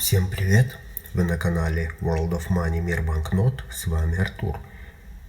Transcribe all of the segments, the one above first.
Всем привет! Вы на канале World of Money Мир банкнот, с вами Артур.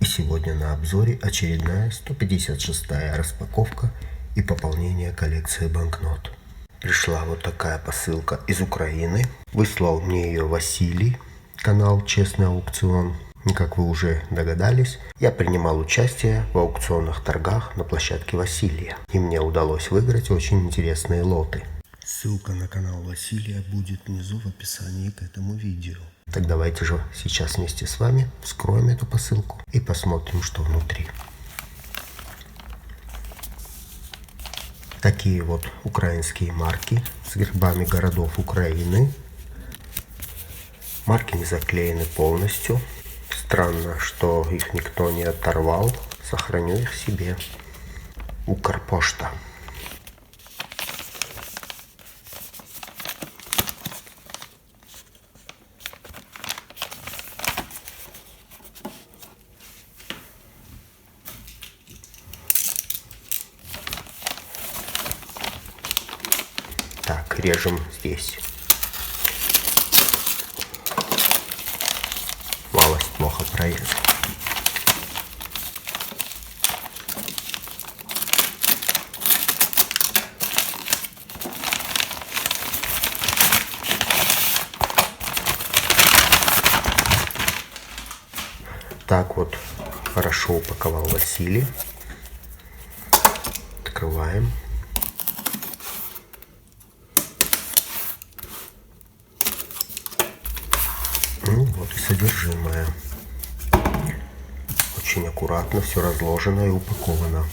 И сегодня на обзоре очередная 156-я распаковка и пополнение коллекции банкнот. Пришла вот такая посылка из Украины. Выслал мне ее Василий, канал Честный аукцион. И как вы уже догадались, я принимал участие в аукционных торгах на площадке Василия. И мне удалось выиграть очень интересные лоты. Ссылка на канал Василия будет внизу в описании к этому видео. Так давайте же сейчас вместе с вами вскроем эту посылку и посмотрим, что внутри. Такие вот украинские марки с гербами городов Украины. Марки не заклеены полностью. Странно, что их никто не оторвал. Сохраню их себе. Укрпошта. Так, режем здесь. Малость плохо прорезал. Так вот хорошо упаковал Василий. Открываем. Ну вот и содержимое. Очень аккуратно все разложено и упаковано.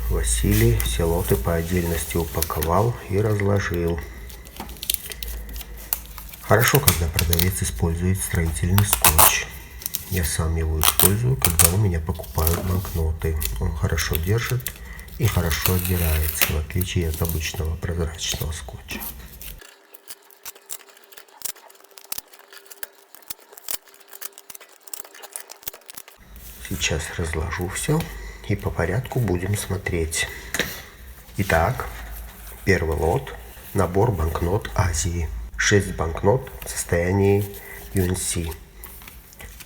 Василий все лоты по отдельности упаковал и разложил. Хорошо, когда продавец использует строительный скотч. Я сам его использую, когда у меня покупают банкноты. Он хорошо держит и хорошо отдирается, в отличие от обычного прозрачного скотча. Сейчас разложу все и по порядку будем смотреть. Итак, первый лот. Набор банкнот Азии. 6 банкнот в состоянии UNC.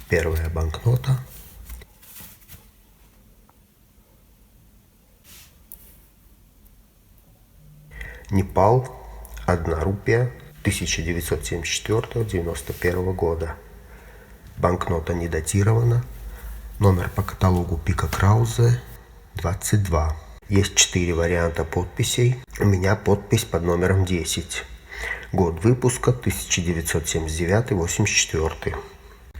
Первая банкнота. Непал. 1 рупия 1974-91 года. Банкнота не датирована. Номер по каталогу Пика Краузе 22. Есть 4 варианта подписей. У меня подпись под номером 10. Год выпуска 1979-84.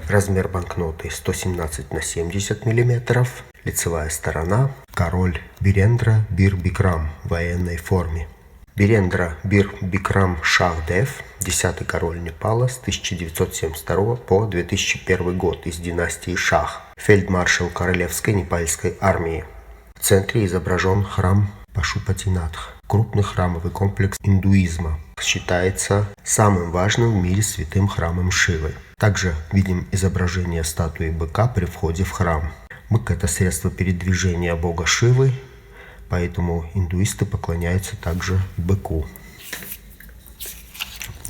Размер банкноты 117 на 70 мм. Лицевая сторона. Король Бирендра Бир Бикрам в военной форме. Бирендра Бир Бикрам Шахдев, 10-й король Непала с 1972 по 2001 год из династии Шах. Фельдмаршал Королевской непальской армии. В центре изображен храм Пашупатинатх. Крупный храмовый комплекс индуизма. Считается самым важным в мире святым храмом Шивы. Также видим изображение статуи быка при входе в храм. Бык – это средство передвижения бога Шивы, поэтому индуисты поклоняются также быку.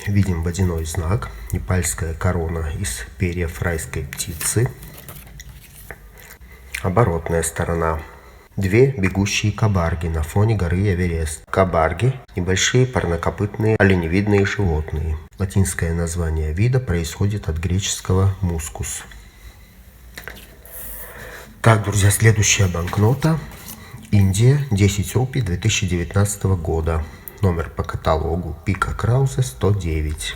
Видим водяной знак, непальская корона из перьев райской птицы. Оборотная сторона. 2 бегущие кабарги на фоне горы Эверест. Кабарги – небольшие парнокопытные оленевидные животные. Латинское название вида происходит от греческого мускус. Так, друзья, следующая банкнота. Индия, 10 рупий 2019 года. Номер по каталогу Пика Краузе 109.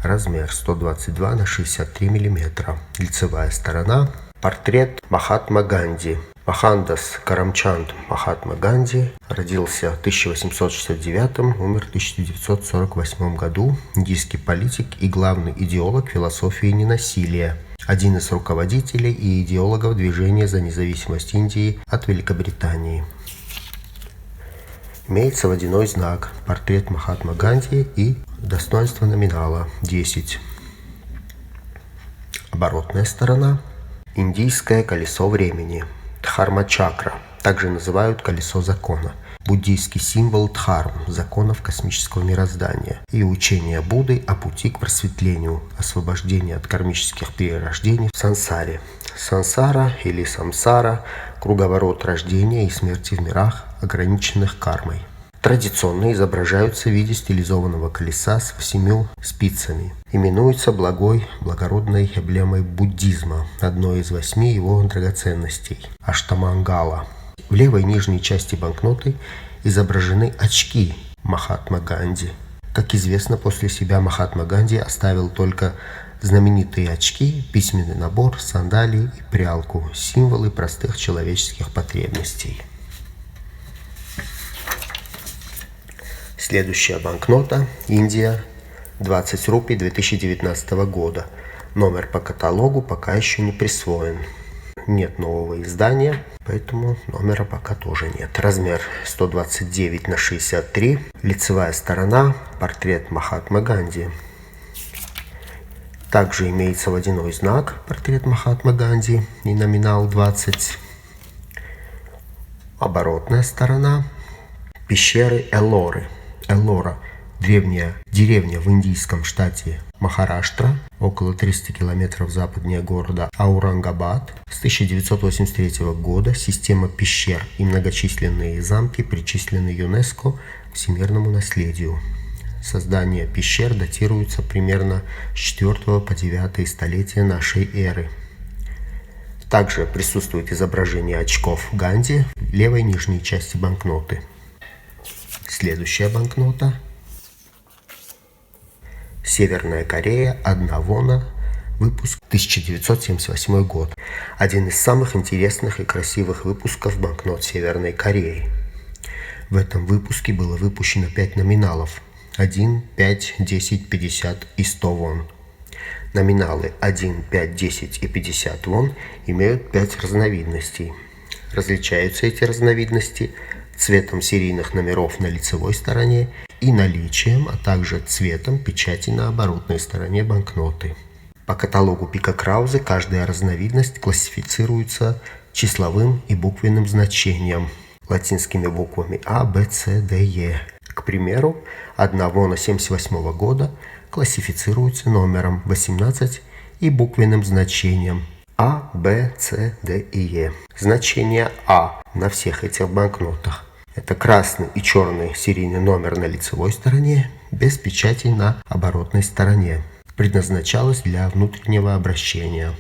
Размер 122 на 63 мм. Лицевая сторона. Портрет Махатма Ганди. Мохандас Карамчанд Махатма Ганди родился в 1869, умер в 1948 году. Индийский политик и главный идеолог философии ненасилия. Один из руководителей и идеологов движения за независимость Индии от Великобритании. Имеется водяной знак, портрет Махатма Ганди и достоинство номинала 10. Оборотная сторона. Индийское колесо времени. Дхарма-чакра. Также называют колесо закона. буддийский символ Дхарм, законов космического мироздания, и учение Будды о пути к просветлению, освобождению от кармических перерождений в сансаре. Сансара или самсара – круговорот рождения и смерти в мирах, ограниченных кармой. Традиционно изображаются в виде стилизованного колеса с 8 спицами. Именуется благородной эмблемой буддизма, одной из 8 его драгоценностей – аштамангала. В левой нижней части банкноты изображены очки Махатма Ганди. Как известно, после себя Махатма Ганди оставил только знаменитые очки, письменный набор, сандалии и прялку – символы простых человеческих потребностей. Следующая банкнота – Индия, 20 рупий 2019 года. Номер по каталогу пока еще не присвоен. Нет нового издания, поэтому номера пока тоже нет. Размер 129×63. Лицевая сторона – портрет Махатмы Ганди. Также имеется водяной знак – портрет Махатмы Ганди и номинал 20. Оборотная сторона – пещеры Эллоры. Эллора – древняя деревня в индийском штате Махараштра, около 300 километров западнее города Аурангабад. С 1983 года система пещер и многочисленные замки причислены ЮНЕСКО к всемирному наследию. Создание пещер датируется примерно с 4 по 9 столетия нашей эры. Также присутствует изображение очков Ганди в левой нижней части банкноты. Следующая банкнота. Северная Корея, 1 вона, выпуск 1978 год. Один из самых интересных и красивых выпусков банкнот Северной Кореи. В этом выпуске было выпущено 5 номиналов: 1, 5, 10, 50 и 100 вон. Номиналы 1, 5, 10 и 50 вон имеют 5 разновидностей. Различаются эти разновидности цветом серийных номеров на лицевой стороне и наличием, а также цветом печати на оборотной стороне банкноты. По каталогу Пика Краузе каждая разновидность классифицируется числовым и буквенным значением, латинскими буквами А, Б, С, Д, Е. К примеру, 1 вона 1978 года классифицируется номером 18 и буквенным значением А, Б, С, Д и Е. Значение А на всех этих банкнотах – это красный и черный серийный номер на лицевой стороне, без печати на оборотной стороне. Предназначалось для внутреннего обращения.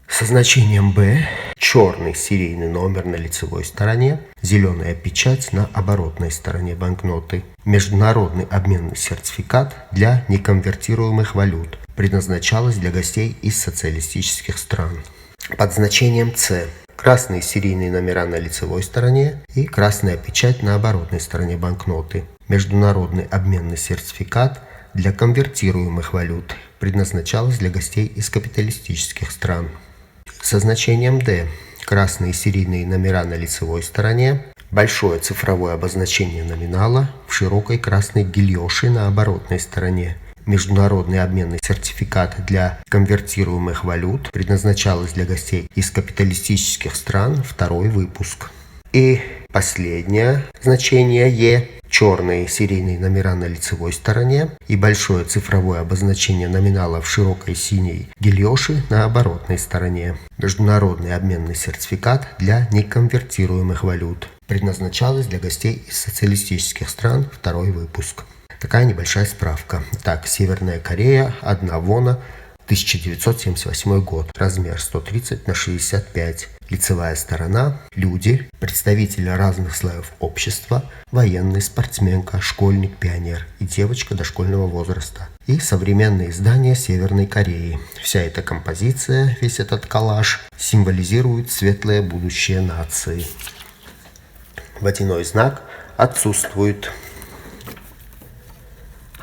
Со значением Б – черный серийный номер на лицевой стороне, зеленая печать на оборотной стороне банкноты. Международный обменный сертификат для неконвертируемых валют. Предназначалось для гостей из социалистических стран. Под значением С – красные серийные номера на лицевой стороне и красная печать на оборотной стороне банкноты. Международный обменный сертификат для конвертируемых валют. Предназначалось для гостей из капиталистических стран. Со значением D – красные серийные номера на лицевой стороне, большое цифровое обозначение номинала в широкой красной гильёши на оборотной стороне. Международный обменный сертификат для конвертируемых валют. Предназначалось для гостей из капиталистических стран. 2-й выпуск. И последнее значение Е – черные серийные номера на лицевой стороне и большое цифровое обозначение номинала в широкой синей гильёши на оборотной стороне. Международный обменный сертификат для неконвертируемых валют. Предназначалось для гостей из социалистических стран. 2-й выпуск. Такая небольшая справка. Так, Северная Корея, 1 вона, 1978 год. Размер 130×65. Лицевая сторона. Люди, представители разных слоев общества, военный, спортсменка, школьник, пионер и девочка дошкольного возраста. И современные издания Северной Кореи. Вся эта композиция, весь этот коллаж символизирует светлое будущее нации. Водяной знак отсутствует.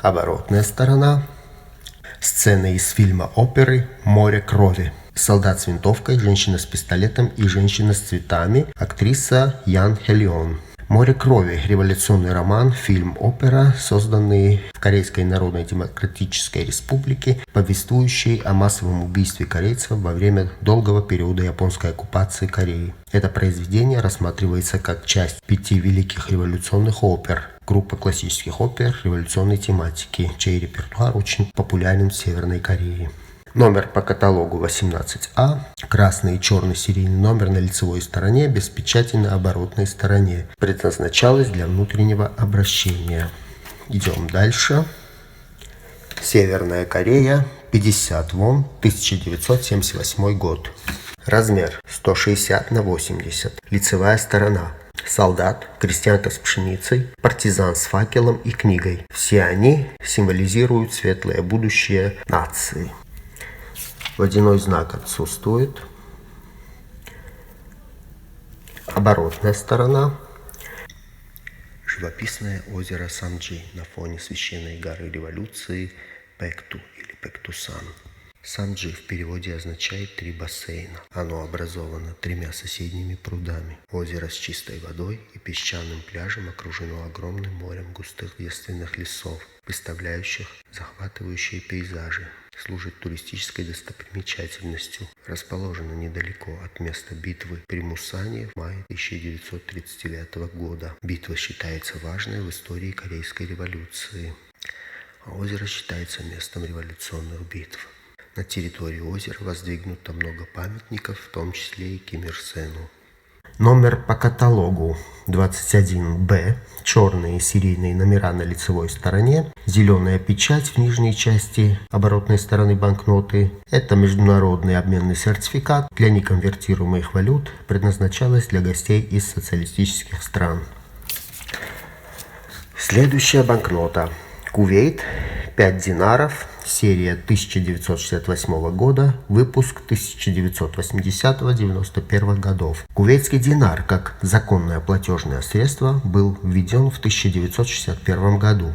Оборотная сторона. Сцены из фильма оперы «Море крови». Солдат с винтовкой, женщина с пистолетом и женщина с цветами. Актриса Ян Хелион. «Море крови» – революционный роман, фильм, опера, созданный в Корейской Народно-Демократической Республике, повествующий о массовом убийстве корейцев во время долгого периода японской оккупации Кореи. Это произведение рассматривается как часть 5 великих революционных опер, группы классических опер революционной тематики, чей репертуар очень популярен в Северной Корее. Номер по каталогу 18А, красный и черный серийный номер на лицевой стороне, без печати на оборотной стороне. Предназначалось для внутреннего обращения. Идем дальше. Северная Корея, 50 вон, 1978 год. Размер 160 на 80. Лицевая сторона. Солдат, крестьянка с пшеницей, партизан с факелом и книгой. Все они символизируют светлое будущее нации. Водяной знак отсутствует. Оборотная сторона. Живописное озеро Самджи на фоне священной горы революции Пэкту или Пэктусан. Самджи в переводе означает «три бассейна». Оно образовано 3 соседними прудами. Озеро с чистой водой и песчаным пляжем окружено огромным морем густых девственных лесов, представляющих захватывающие пейзажи. Служит туристической достопримечательностью. Расположено недалеко от места битвы при Мусане в мае 1939 года. Битва считается важной в истории Корейской революции, а озеро считается местом революционных битв. На территории озера воздвигнуто много памятников, в том числе и Ким Ир Сену. Номер по каталогу 21Б, черные серийные номера на лицевой стороне, зеленая печать в нижней части оборотной стороны банкноты. Это международный обменный сертификат для неконвертируемых валют, предназначалась для гостей из социалистических стран. Следующая банкнота. Кувейт, 5 динаров, серия 1968 года, выпуск 1980-91 годов. Кувейтский динар, как законное платежное средство, был введен в 1961 году.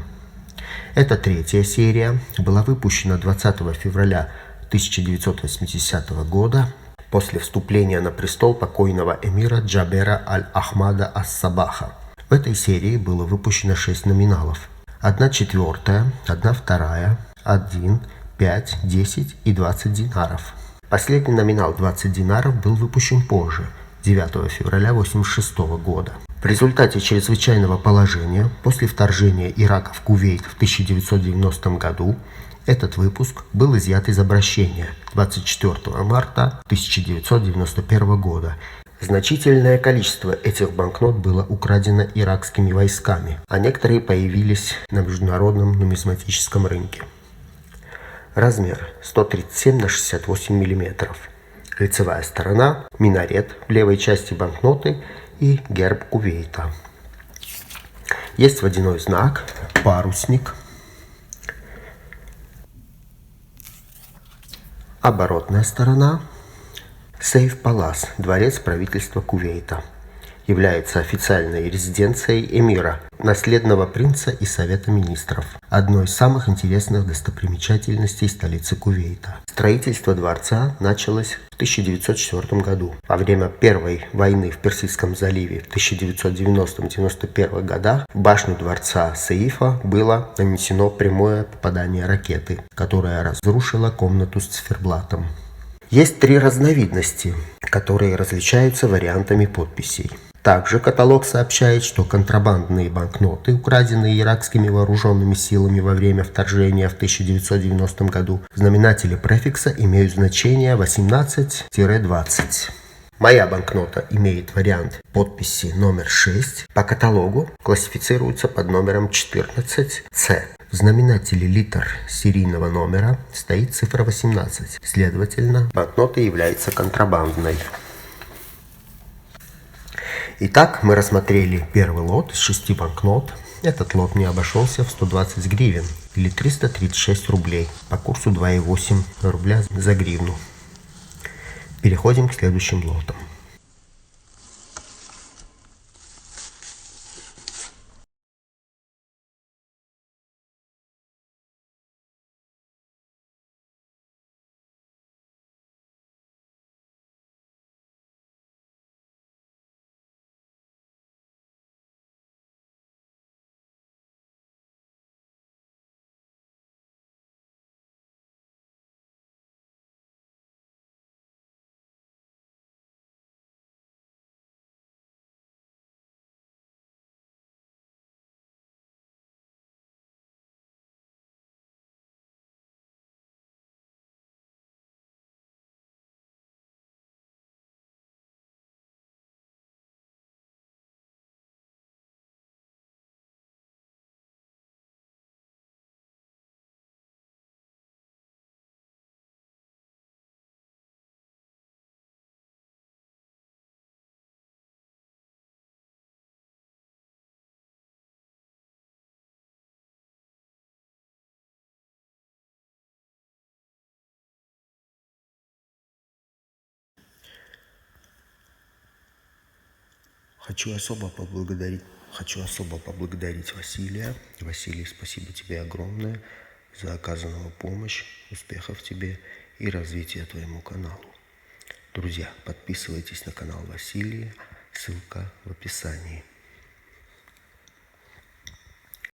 Это 3-я серия, была выпущена 20 февраля 1980 года после вступления на престол покойного эмира Джабера аль-Ахмада ас-Сабаха. В этой серии было выпущено 6 номиналов. 1/4, 1/2, 1, 5, 10 и 20 динаров. Последний номинал 20 динаров был выпущен позже, 9 февраля 1986 года. В результате чрезвычайного положения после вторжения Ирака в Кувейт в 1990 году этот выпуск был изъят из обращения 24 марта 1991 года. Значительное количество этих банкнот было украдено иракскими войсками, а некоторые появились на международном нумизматическом рынке. Размер 137 на 68 мм. Лицевая сторона, минарет в левой части банкноты и герб Кувейта. Есть водяной знак, парусник. Оборотная сторона. Сейф Палас, дворец правительства Кувейта, является официальной резиденцией эмира, наследного принца и Совета министров, одной из самых интересных достопримечательностей столицы Кувейта. Строительство дворца началось в 1904 году. Во время Первой войны в Персидском заливе в 1990-91 годах в башню дворца Сейфа было нанесено прямое попадание ракеты, которая разрушила комнату с циферблатом. Есть 3 разновидности, которые различаются вариантами подписей. Также каталог сообщает, что контрабандные банкноты, украденные иракскими вооруженными силами во время вторжения в 1990 году, в знаменателе префикса имеют значение 18-20. Моя банкнота имеет вариант подписи номер 6. По каталогу классифицируется под номером 14С. В знаменателе литр серийного номера стоит цифра 18. Следовательно, банкнота является контрабандной. Итак, мы рассмотрели первый лот из 6 банкнот. Этот лот мне обошелся в 120 гривен или 336 рублей по курсу 2,8 рубля за гривну. Переходим к следующим лотам. Хочу особо поблагодарить Василия. Василий, спасибо тебе огромное за оказанную помощь. Успехов тебе и развития твоему каналу. Друзья, подписывайтесь на канал Василия. Ссылка в описании.